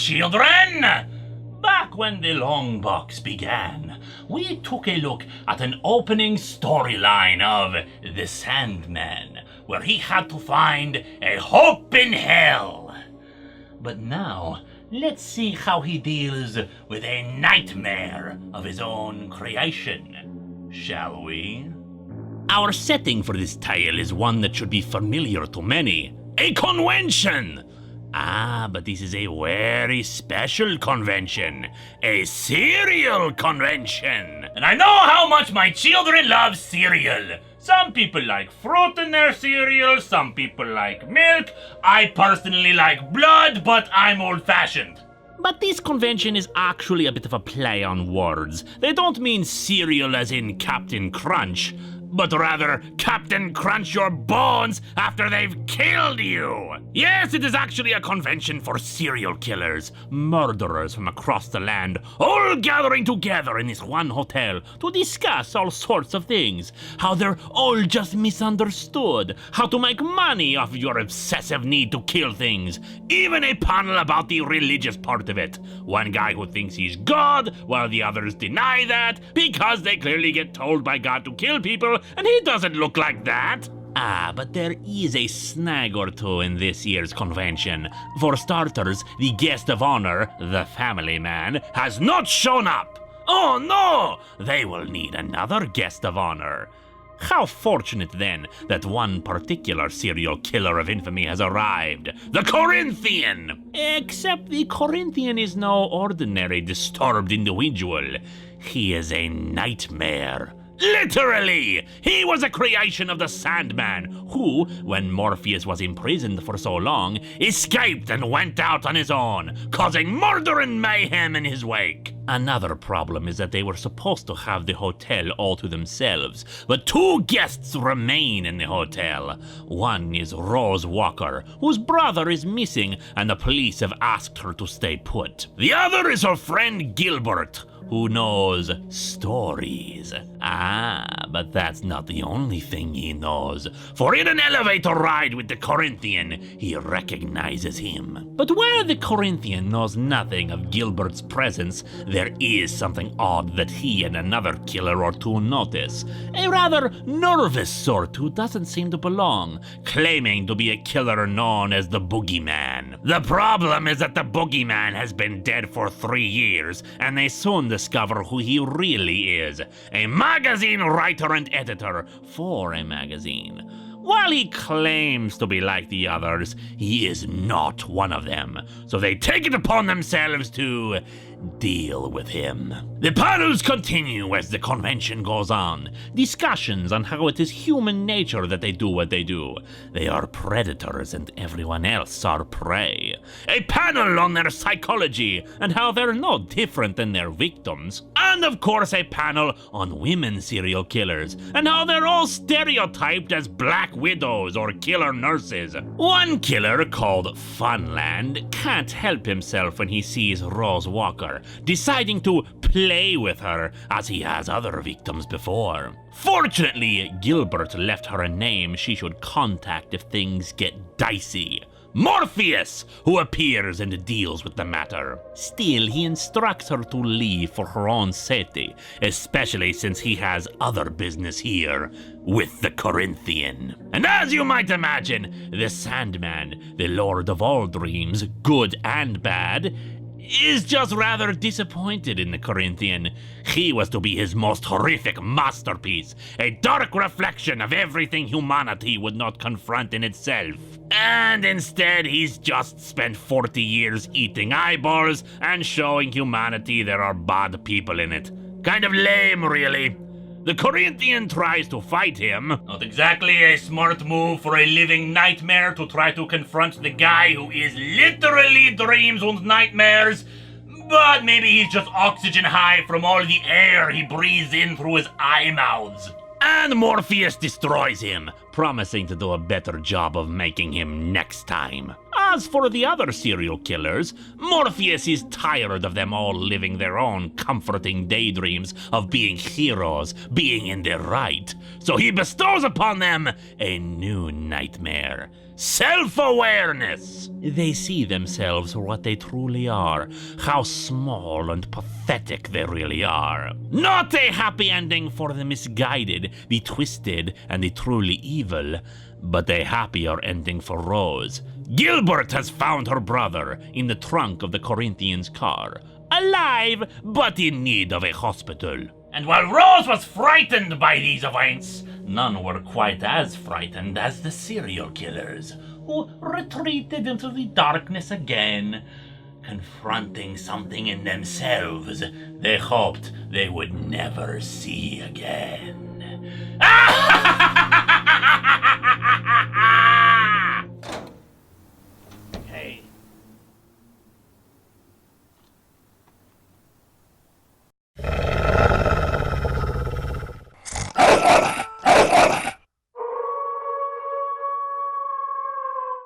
children! Back when the Longbox began, we took a look at an opening storyline of the Sandman, where he had to find a hope in hell. But now, let's see how he deals with a nightmare of his own creation, shall we? Our setting for this tale is one that should be familiar to many. A convention! But this is a very special convention. A cereal convention. And I know how much my children love cereal. Some people like fruit in their cereal, some people like milk. I personally like blood, but I'm old-fashioned. But this convention is actually a bit of a play on words. They don't mean cereal as in Captain Crunch, but rather Captain Crunch your bones after they've killed you. Yes, it is actually a convention for serial killers, murderers from across the land, all gathering together in this one hotel to discuss all sorts of things. How they're all just misunderstood, how to make money off your obsessive need to kill things, even a panel about the religious part of it. One guy who thinks he's God, while the others deny that, because they clearly get told by God to kill people, and he doesn't look like that. But there is a snag or two in this year's convention. For starters, the guest of honor, the family man, has not shown up. Oh no! They will need another guest of honor. How fortunate then that one particular serial killer of infamy has arrived, the Corinthian! Except the Corinthian is no ordinary disturbed individual. He is a nightmare. Literally! He was a creation of the Sandman, who, when Morpheus was imprisoned for so long, escaped and went out on his own, causing murder and mayhem in his wake. Another problem is that they were supposed to have the hotel all to themselves, but two guests remain in the hotel. One is Rose Walker, whose brother is missing, and the police have asked her to stay put. The other is her friend Gilbert, who knows stories. But that's not the only thing he knows, for in an elevator ride with the Corinthian, he recognizes him. But while the Corinthian knows nothing of Gilbert's presence, there is something odd that he and another killer or two notice. A rather nervous sort who doesn't seem to belong, claiming to be a killer known as the Boogeyman. The problem is that the Boogeyman has been dead for 3 years, and they soon discover who he really is, a magazine writer and editor for a magazine. While he claims to be like the others, he is not one of them, so they take it upon themselves to deal with him. The panels continue as the convention goes on. Discussions on how it is human nature that they do what they do. They are predators and everyone else are prey. A panel on their psychology and how they're no different than their victims. And of course a panel on women serial killers and how they're all stereotyped as black widows or killer nurses. One killer called Funland can't help himself when he sees Rose Walker, deciding to play with her as he has other victims before. Fortunately, Gilbert left her a name she should contact if things get dicey. Morpheus, who appears and deals with the matter. Still, he instructs her to leave for her own safety, especially since he has other business here with the Corinthian. And as you might imagine, the Sandman, the Lord of all dreams, good and bad, is just rather disappointed in the Corinthian. He was to be his most horrific masterpiece, a dark reflection of everything humanity would not confront in itself. And instead, he's just spent 40 years eating eyeballs and showing humanity there are bad people in it. Kind of lame, really. The Corinthian tries to fight him. Not exactly a smart move for a living nightmare to try to confront the guy who is literally dreams and nightmares. But maybe he's just oxygen high from all the air he breathes in through his eye mouths. And Morpheus destroys him, promising to do a better job of making him next time. As for the other serial killers, Morpheus is tired of them all living their own comforting daydreams of being heroes, being in the right. So he bestows upon them a new nightmare. self-awareness. They see themselves for what they truly are, how small and pathetic they really are. Not a happy ending for the misguided, the twisted, and the truly evil, but a happier ending for Rose. Gilbert has found her brother in the trunk of the Corinthians' car, alive but in need of a hospital. And while Rose was frightened by these events, none were quite as frightened as the serial killers, who retreated into the darkness again, confronting something in themselves they hoped they would never see again.